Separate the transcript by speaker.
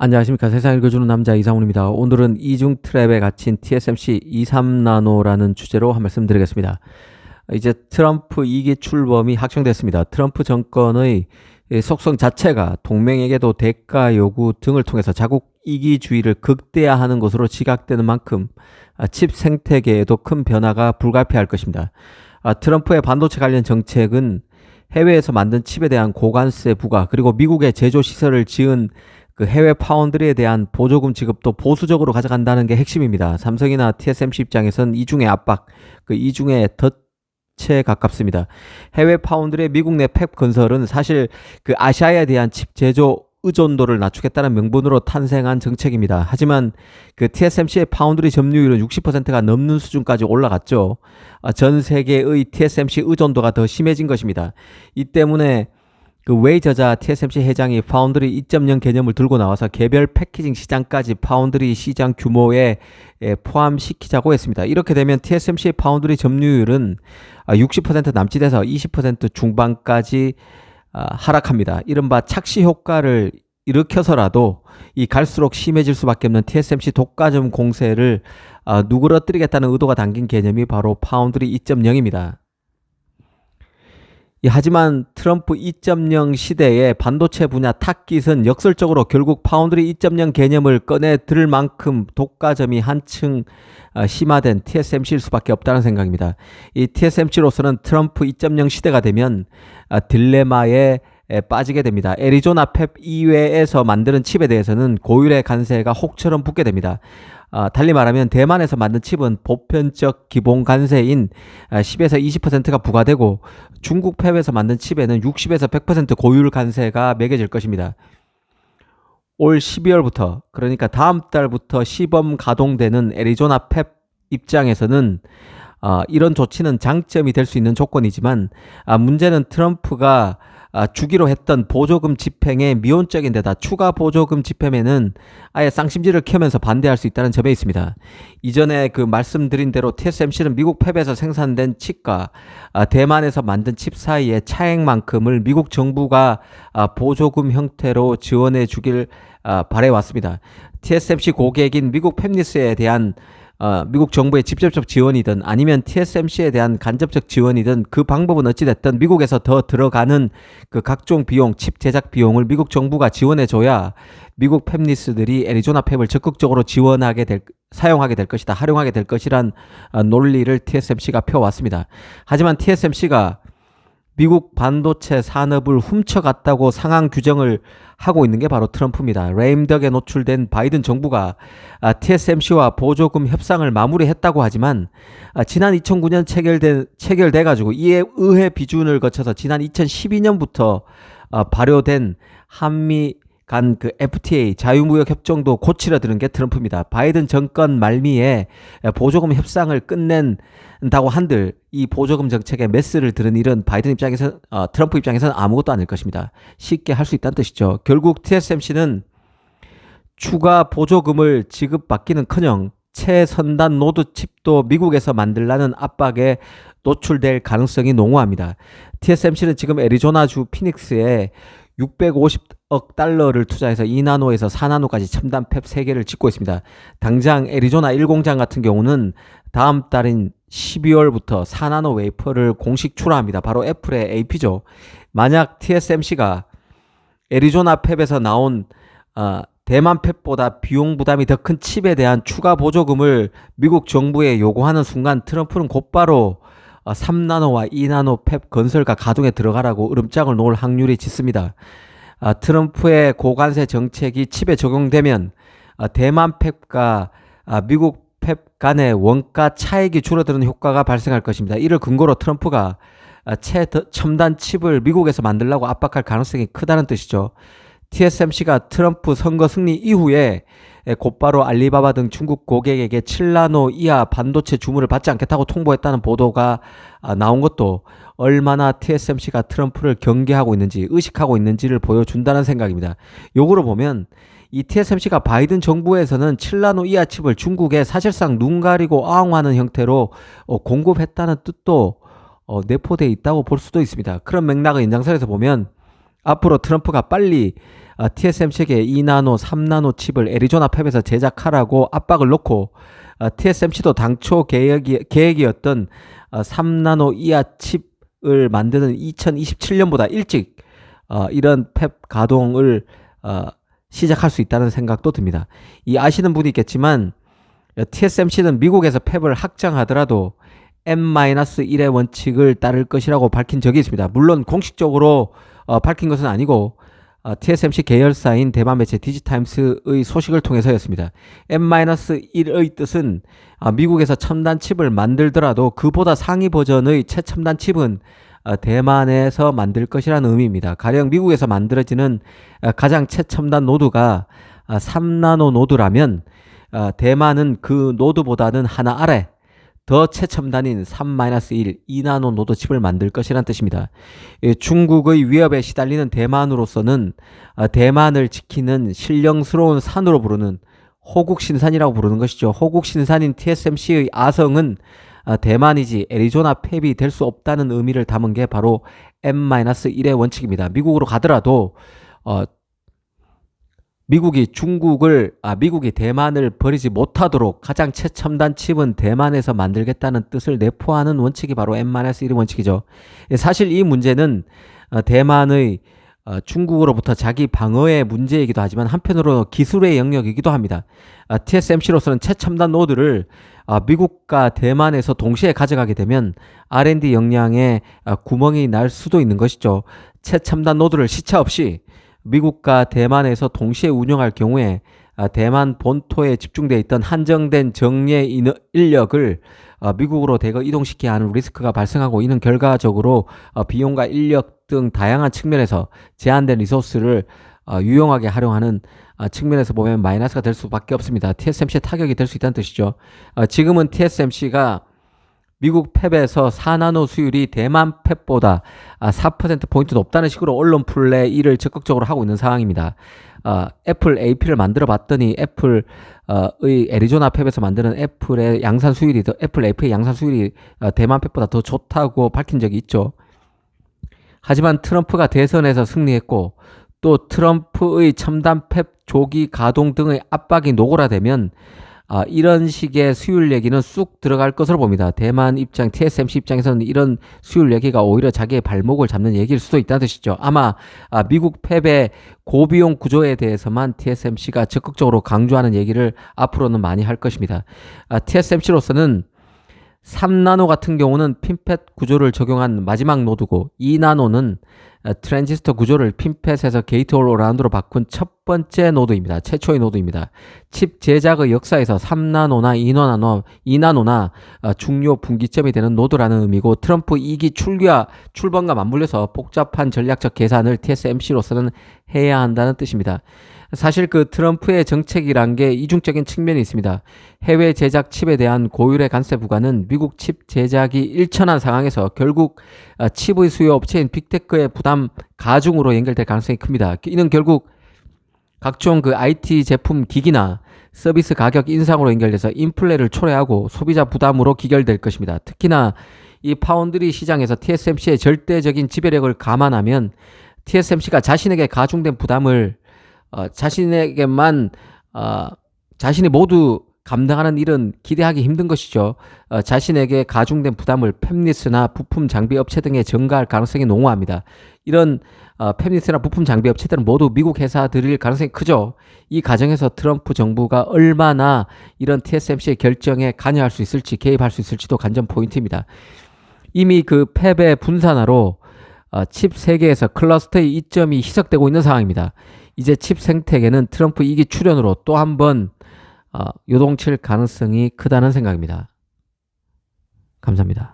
Speaker 1: 안녕하십니까. 세상 읽어주는 남자 이상훈입니다. 오늘은 이중 트랩에 갇힌 TSMC 23나노라는 주제로 한 말씀 드리겠습니다. 이제 트럼프 2기 출범이 확정됐습니다. 트럼프 정권의 속성 자체가 동맹에게도 대가 요구 등을 통해서 자국 이기주의를 극대화하는 것으로 지각되는 만큼 칩 생태계에도 큰 변화가 불가피할 것입니다. 트럼프의 반도체 관련 정책은 해외에서 만든 칩에 대한 고관세 부과, 그리고 미국의 제조 시설을 지은 그 해외 파운드리에 대한 보조금 지급도 보수적으로 가져간다는 게 핵심입니다. 삼성이나 TSMC 입장에선 이중의 압박, 그 이중의 덫에 가깝습니다. 해외 파운드리의 미국 내 팹 건설은 사실 그 아시아에 대한 칩 제조 의존도를 낮추겠다는 명분으로 탄생한 정책입니다. 하지만 그 TSMC의 파운드리 점유율은 60%가 넘는 수준까지 올라갔죠. 전 세계의 TSMC 의존도가 더 심해진 것입니다. 이 때문에 그 웨이 저자 TSMC 회장이 파운드리 2.0 개념을 들고 나와서 개별 패키징 시장까지 파운드리 시장 규모에 포함시키자고 했습니다. 이렇게 되면 TSMC의 파운드리 점유율은 60% 남짓에서 20% 중반까지 하락합니다. 이른바 착시 효과를 일으켜서라도 이 갈수록 심해질 수밖에 없는 TSMC 독과점 공세를 누그러뜨리겠다는 의도가 담긴 개념이 바로 파운드리 2.0입니다. 하지만 트럼프 2.0 시대의 반도체 분야 탑깃은 역설적으로 결국 파운드리 2.0 개념을 꺼내 들 만큼 독과점이 한층 심화된 TSMC일 수밖에 없다는 생각입니다. 이 TSMC로서는 트럼프 2.0 시대가 되면 딜레마에 빠지게 됩니다. 애리조나 팹 이외에서 만드는 칩에 대해서는 고율의 관세가 혹처럼 붙게 됩니다. 달리 말하면 대만에서 만든 칩은 보편적 기본 관세인 10에서 20%가 부과되고 중국 팹에서 만든 칩에는 60에서 100% 고율 관세가 매겨질 것입니다. 올 12월부터, 그러니까 다음 달부터 시범 가동되는 애리조나 팹 입장에서는 이런 조치는 장점이 될 수 있는 조건이지만 문제는 트럼프가 주기로 했던 보조금 집행의 미온적인 데다 추가 보조금 집행에는 아예 쌍심지를 켜면서 반대할 수 있다는 점에 있습니다. 이전에 그 말씀드린 대로 TSMC는 미국 팹에서 생산된 칩과 대만에서 만든 칩 사이의 차액만큼을 미국 정부가 보조금 형태로 지원해 주길 바래왔습니다. TSMC 고객인 미국 팹리스에 대한 미국 정부의 직접적 지원이든 아니면 TSMC에 대한 간접적 지원이든 그 방법은 어찌됐든 미국에서 더 들어가는 그 각종 비용, 칩 제작 비용을 미국 정부가 지원해줘야 미국 팹리스들이 애리조나 팹을 적극적으로 사용하게 될 것이다, 활용하게 될 것이란 논리를 TSMC가 펴왔습니다. 하지만 TSMC가 미국 반도체 산업을 훔쳐갔다고 상황 규정을 하고 있는 게 바로 트럼프입니다. 레임덕에 노출된 바이든 정부가 TSMC와 보조금 협상을 마무리했다고 하지만 지난 2009년 체결돼가지고 이에 의회 비준을 거쳐서 지난 2012년부터 발효된 한미 간 그 FTA 자유무역 협정도 고치려 드는 게 트럼프입니다. 바이든 정권 말미에 보조금 협상을 끝낸다고 한들 이 보조금 정책에 메스를 드는 일은 바이든 입장에서 트럼프 입장에서는 아무것도 아닐 것입니다. 쉽게 할 수 있다는 뜻이죠. 결국 TSMC는 추가 보조금을 지급받기는커녕 최선단 노드 칩도 미국에서 만들라는 압박에 노출될 가능성이 농후합니다. TSMC는 지금 애리조나주 피닉스에 650억 달러를 투자해서 2나노에서 4나노까지 첨단 팹 3개를 짓고 있습니다. 당장 애리조나 1공장 같은 경우는 다음 달인 12월부터 4나노 웨이퍼를 공식 출하합니다. 바로 애플의 AP죠. 만약 TSMC가 애리조나 팹에서 나온 대만 팹보다 비용 부담이 더 큰 칩에 대한 추가 보조금을 미국 정부에 요구하는 순간 트럼프는 곧바로 3나노와 2나노 팹 건설과 가동에 들어가라고 으름장을 놓을 확률이 짙습니다. 트럼프의 고관세 정책이 칩에 적용되면 대만 팹과 미국 팹 간의 원가 차익이 줄어드는 효과가 발생할 것입니다. 이를 근거로 트럼프가 최첨단 칩을 미국에서 만들려고 압박할 가능성이 크다는 뜻이죠. TSMC가 트럼프 선거 승리 이후에 곧바로 알리바바 등 중국 고객에게 7나노 이하 반도체 주문을 받지 않겠다고 통보했다는 보도가 나온 것도 얼마나 TSMC가 트럼프를 경계하고 있는지, 의식하고 있는지를 보여준다는 생각입니다. 요거로 보면 이 TSMC가 바이든 정부에서는 7나노 이하 칩을 중국에 사실상 눈 가리고 아웅하는 형태로 공급했다는 뜻도 내포되어 있다고 볼 수도 있습니다. 그런 맥락의 연장선에서 보면 앞으로 트럼프가 빨리 TSMC에게 2나노, 3나노 칩을 애리조나 팹에서 제작하라고 압박을 놓고 TSMC도 당초 계획이었던 3나노 이하 칩을 만드는 2027년보다 일찍 이런 팹 가동을 시작할 수 있다는 생각도 듭니다. 이 아시는 분이 있겠지만 TSMC는 미국에서 팹을 확장하더라도 N-1의 원칙을 따를 것이라고 밝힌 적이 있습니다. 물론 공식적으로 밝힌 것은 아니고 TSMC 계열사인 대만 매체 디지타임스의 소식을 통해서였습니다. N-1의 뜻은 미국에서 첨단 칩을 만들더라도 그보다 상위 버전의 최첨단 칩은 대만에서 만들 것이라는 의미입니다. 가령 미국에서 만들어지는 가장 최첨단 노드가 3나노 노드라면 대만은 그 노드보다는 하나 아래 더 최첨단인 3-1, 2나노 노드 칩을 만들 것이라는 뜻입니다. 중국의 위협에 시달리는 대만으로서는 대만을 지키는 신령스러운 산으로 부르는 호국신산이라고 부르는 것이죠. 호국신산인 TSMC의 아성은 대만이지 애리조나 팹이 될 수 없다는 의미를 담은 게 바로 N-1의 원칙입니다. 미국으로 가더라도 미국이 대만을 버리지 못하도록 가장 최첨단 칩은 대만에서 만들겠다는 뜻을 내포하는 원칙이 바로 N-1의 원칙이죠. 사실 이 문제는 대만의 중국으로부터 자기 방어의 문제이기도 하지만 한편으로는 기술의 영역이기도 합니다. TSMC로서는 최첨단 노드를 미국과 대만에서 동시에 가져가게 되면 R&D 역량에 구멍이 날 수도 있는 것이죠. 최첨단 노드를 시차 없이 미국과 대만에서 동시에 운영할 경우에 대만 본토에 집중되어 있던 한정된 정예 인력을 미국으로 대거 이동시켜야 하는 리스크가 발생하고 이는 결과적으로 비용과 인력 등 다양한 측면에서 제한된 리소스를 유용하게 활용하는 측면에서 보면 마이너스가 될 수밖에 없습니다. TSMC의 타격이 될 수 있다는 뜻이죠. 지금은 TSMC가 미국 팹에서 4나노 수율이 대만 팹보다 4%포인트 높다는 식으로 언론 플레이를 적극적으로 하고 있는 상황입니다. 애플 AP를 만들어 봤더니 애플의 애리조나 팹에서 만드는 애플 AP의 양산 수율이 대만 팹보다 더 좋다고 밝힌 적이 있죠. 하지만 트럼프가 대선에서 승리했고 또 트럼프의 첨단 팹 조기 가동 등의 압박이 노골화되면 이런 식의 수율 얘기는 쑥 들어갈 것으로 봅니다. 대만 입장, TSMC 입장에서는 이런 수율 얘기가 오히려 자기의 발목을 잡는 얘기일 수도 있다는 뜻이죠. 아마 미국 팹의 고비용 구조에 대해서만 TSMC가 적극적으로 강조하는 얘기를 앞으로는 많이 할 것입니다. TSMC로서는 3나노 같은 경우는 핀팻 구조를 적용한 마지막 노드고 2나노는 트랜지스터 구조를 핀팻에서 게이트 올 어라운드로 바꾼 첫 번째 노드입니다. 최초의 노드입니다. 칩 제작의 역사에서 3나노나 2나노나 중요 분기점이 되는 노드라는 의미고 트럼프 2기 출범과 맞물려서 복잡한 전략적 계산을 TSMC로서는 해야 한다는 뜻입니다. 사실 그 트럼프의 정책이란 게 이중적인 측면이 있습니다. 해외 제작 칩에 대한 고율의 관세 부과는 미국 칩 제작이 일천한 상황에서 결국 칩의 수요 업체인 빅테크의 부담 가중으로 연결될 가능성이 큽니다. 이는 결국 각종 그 IT 제품 기기나 서비스 가격 인상으로 연결돼서 인플레를 초래하고 소비자 부담으로 기결될 것입니다. 특히나 이 파운드리 시장에서 TSMC의 절대적인 지배력을 감안하면 TSMC가 자신에게 가중된 부담을 자신이 모두 감당하는 일은 기대하기 힘든 것이죠. 자신에게 가중된 부담을 팹리스나 부품 장비 업체 등에 전가할 가능성이 농후합니다. 이런 팹리스나 부품 장비 업체들은 모두 미국 회사들일 가능성이 크죠. 이 과정에서 트럼프 정부가 얼마나 이런 TSMC의 결정에 관여할 수 있을지, 개입할 수 있을지도 관전 포인트입니다. 이미 그 팹의 분산화로 칩 세계에서 클러스터의 이점이 희석되고 있는 상황입니다. 이제 칩 생태계는 트럼프 2기 출현으로 또 한 번 요동칠 가능성이 크다는 생각입니다. 감사합니다.